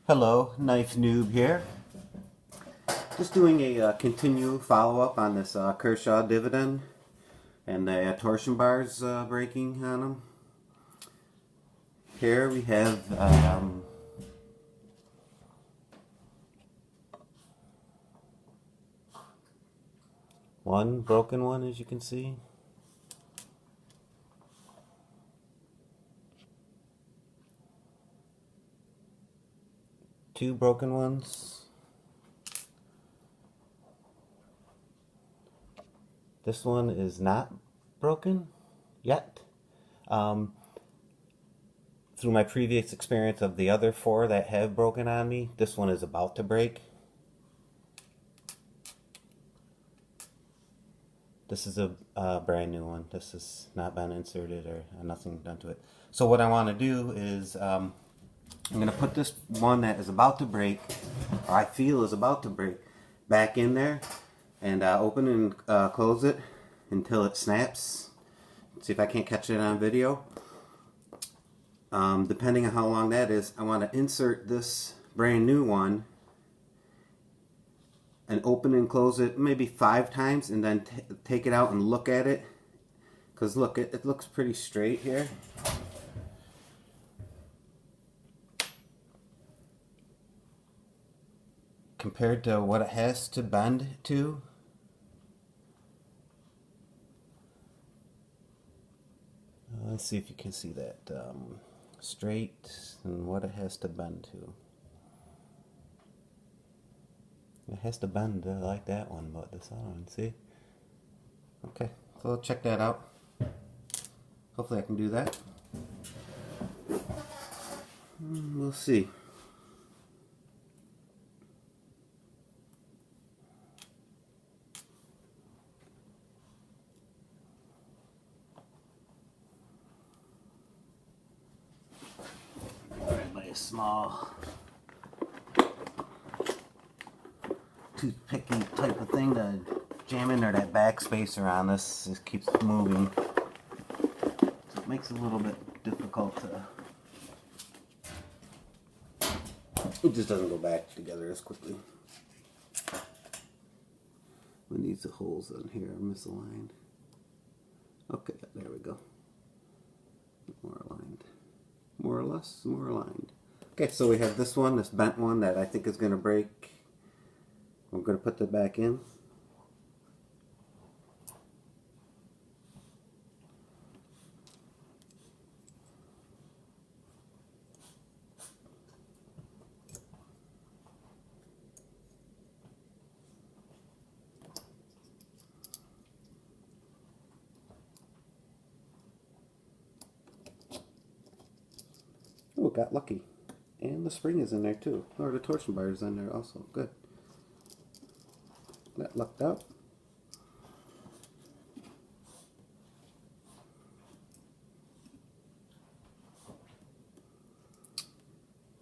Hello, Knife Noob here. Just doing a continue follow-up on this Kershaw Dividend and the torsion bars breaking on them. Here we have one broken one, as you can see. Two broken ones. This one is not broken yet. Through my previous experience of the other four that have broken on me, this one is about to break. This is a brand new one. This has not been inserted or nothing done to it. So what I want to do is I'm going to put this one that is about to break, or I feel is about to break, back in there and open and close it until it snaps. See if I can't catch it on video. Depending on how long that is, I want to insert this brand new one and open and close it maybe 5 times and then take it out and look at it. Because look, it looks pretty straight here. Compared to what it has to bend to. Let's see if you can see that. Straight and what it has to bend to. It has to bend like that one, but this other one, see? Okay, so I'll check that out. Hopefully I can do that. We'll see. Small toothpicky type of thing to jam in there. That backspacer on this just keeps moving, so it makes it a little bit difficult to, it just doesn't go back together as quickly when these holes in here are misaligned. Okay, there we go. More aligned, more or less, more aligned. Okay, so we have this one, this bent one that I think is going to break. I'm going to put that back in. Oh, got lucky. And the spring is in there too. Or the torsion bar is in there also. Good. That lucked out.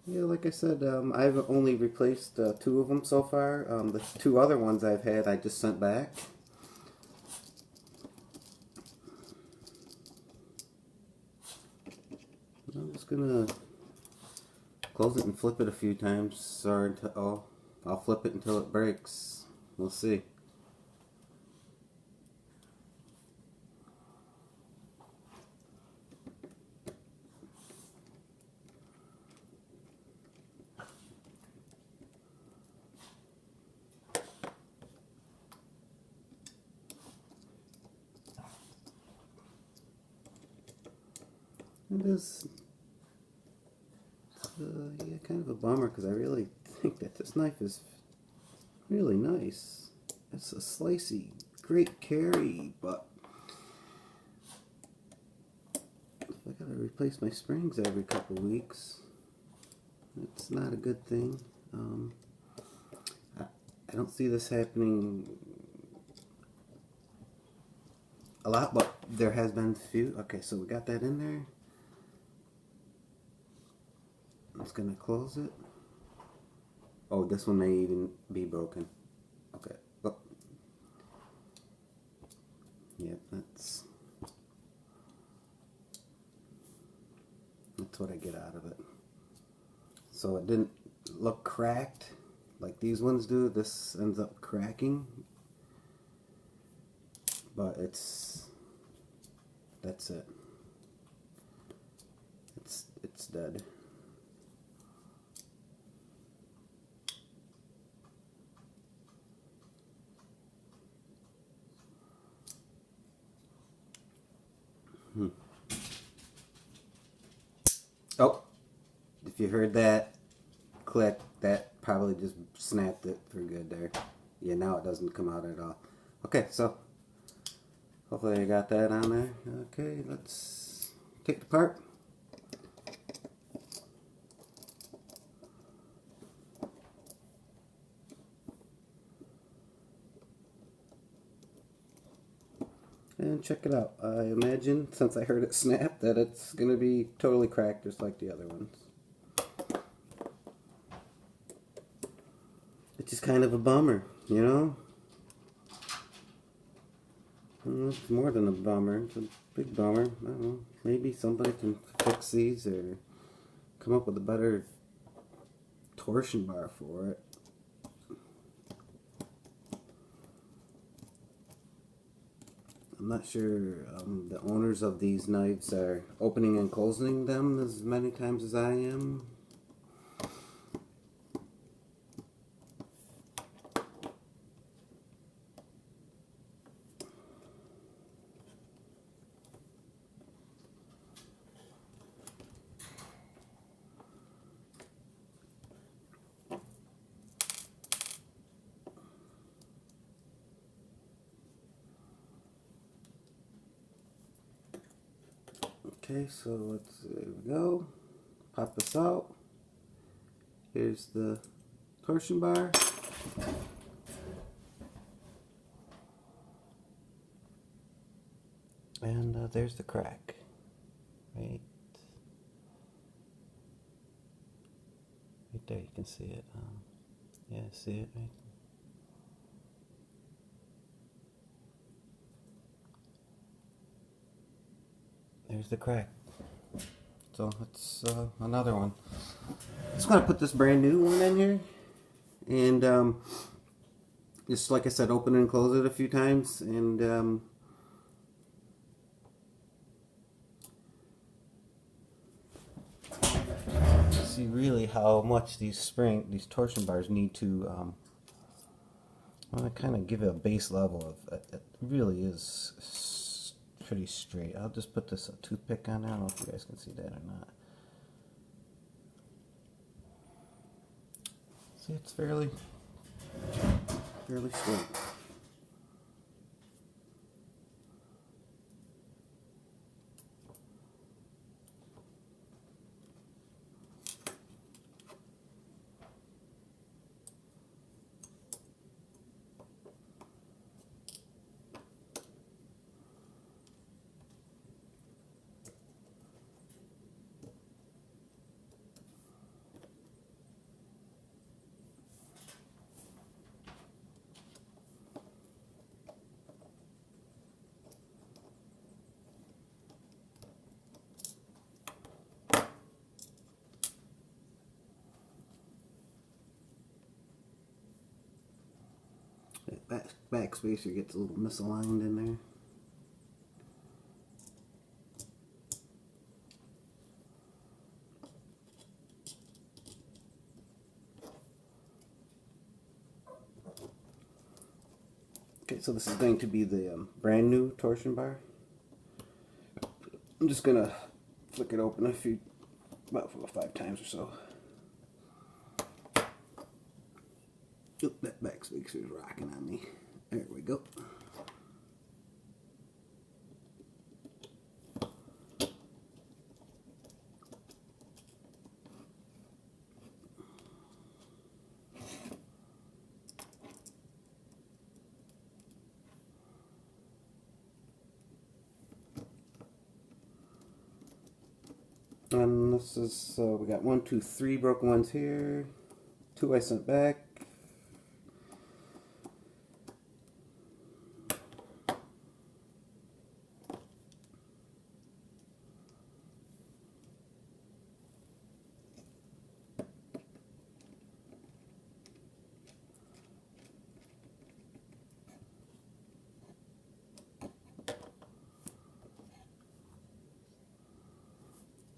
Yeah, like I said, I've only replaced 2 of them so far. The 2 other ones I've had I just sent back. I'm just gonna close it and flip it a few times, or until, I'll flip it until it breaks. We'll see. It is yeah, kind of a bummer because I really think that this knife is really nice. It's a slicey, great carry, but if I gotta replace my springs every couple weeks, it's not a good thing. I don't see this happening a lot, but there has been a few. Okay, so we got that in there. I'm just gonna close it. Oh, this one may even be broken. Okay. Oh. Yep, that's what I get out of it. So it didn't look cracked like these ones do. This ends up cracking, but that's it. It's dead. Oh, if you heard that click, that probably just snapped it for good there. Yeah, now it doesn't come out at all. Okay, so hopefully I got that on there. Okay, let's take it apart. And check it out. I imagine, since I heard it snap, that it's going to be totally cracked just like the other ones. It's just kind of a bummer, you know? It's more than a bummer. It's a big bummer. I don't know. Maybe somebody can fix these or come up with a better torsion bar for it. I'm not sure the owners of these knives are opening and closing them as many times as I am. Okay, so there we go. Pop this out. Here's the torsion bar. And there's the crack. Right there, you can see it. Yeah, see it right? There's the crack. So it's another one. Just gonna put this brand new one in here, and just like I said, open and close it a few times, and see really how much these torsion bars need to kind of give it a base level of it really is pretty straight. I'll just put this toothpick on there. I don't know if you guys can see that or not. See, it's fairly straight. Back spacer gets a little misaligned in there. Okay, so this is going to be the brand new torsion bar. I'm just gonna flick it open about 5 times or so. Oop, that back spacer is rocking on me. There we go. And this is, we got 1, 2, 3 broken ones here. 2 I sent back.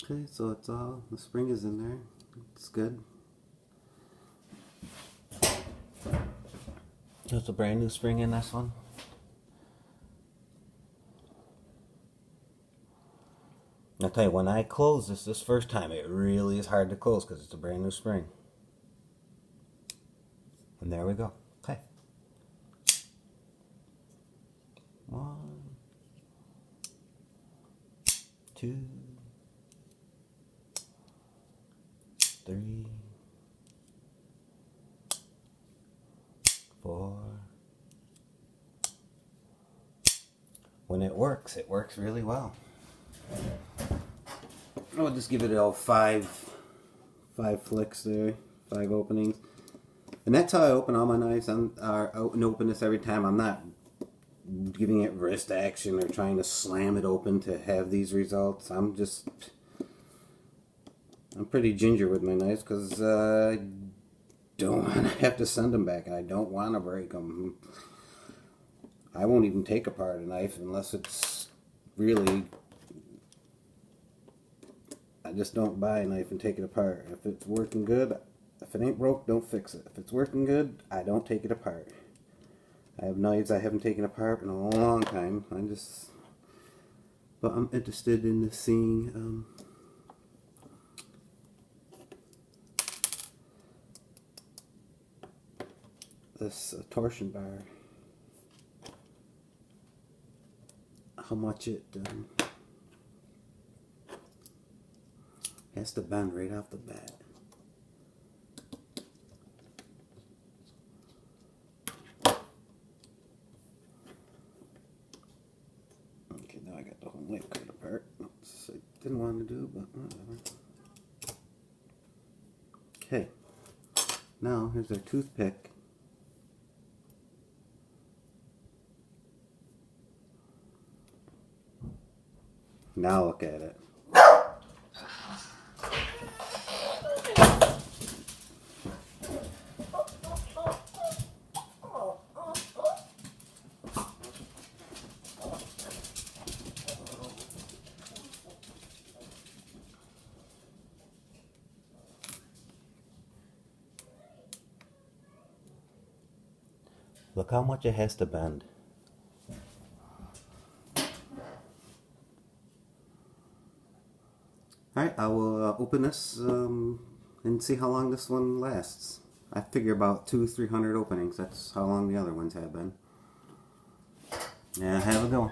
Okay, so it's all, the spring is in there. It's good. There's a brand new spring in this one. I'll tell you, when I close this first time, it really is hard to close because it's a brand new spring. And there we go. Okay. 1, 2, 3, 4. When it works really well. I'll just give it all five flicks there, 5 openings. And that's how I open all my knives. I open this every time. I'm not giving it wrist action or trying to slam it open to have these results. I'm pretty ginger with my knives because I don't want to have to send them back. I don't want to break them. I won't even take apart a knife unless it's really... I just don't buy a knife and take it apart. If it's working good, if it ain't broke, don't fix it. If it's working good, I don't take it apart. I have knives I haven't taken apart in a long time. But I'm interested in seeing this torsion bar. How much it has to bend right off the bat. Okay, now I got the whole link cut apart. Oops, I didn't want to do, but whatever. Okay, now here's our toothpick. Now look at it. Look how much it has to bend. Alright, I will open this and see how long this one lasts. I figure about 200-300 openings. That's how long the other ones have been. Yeah, have a go.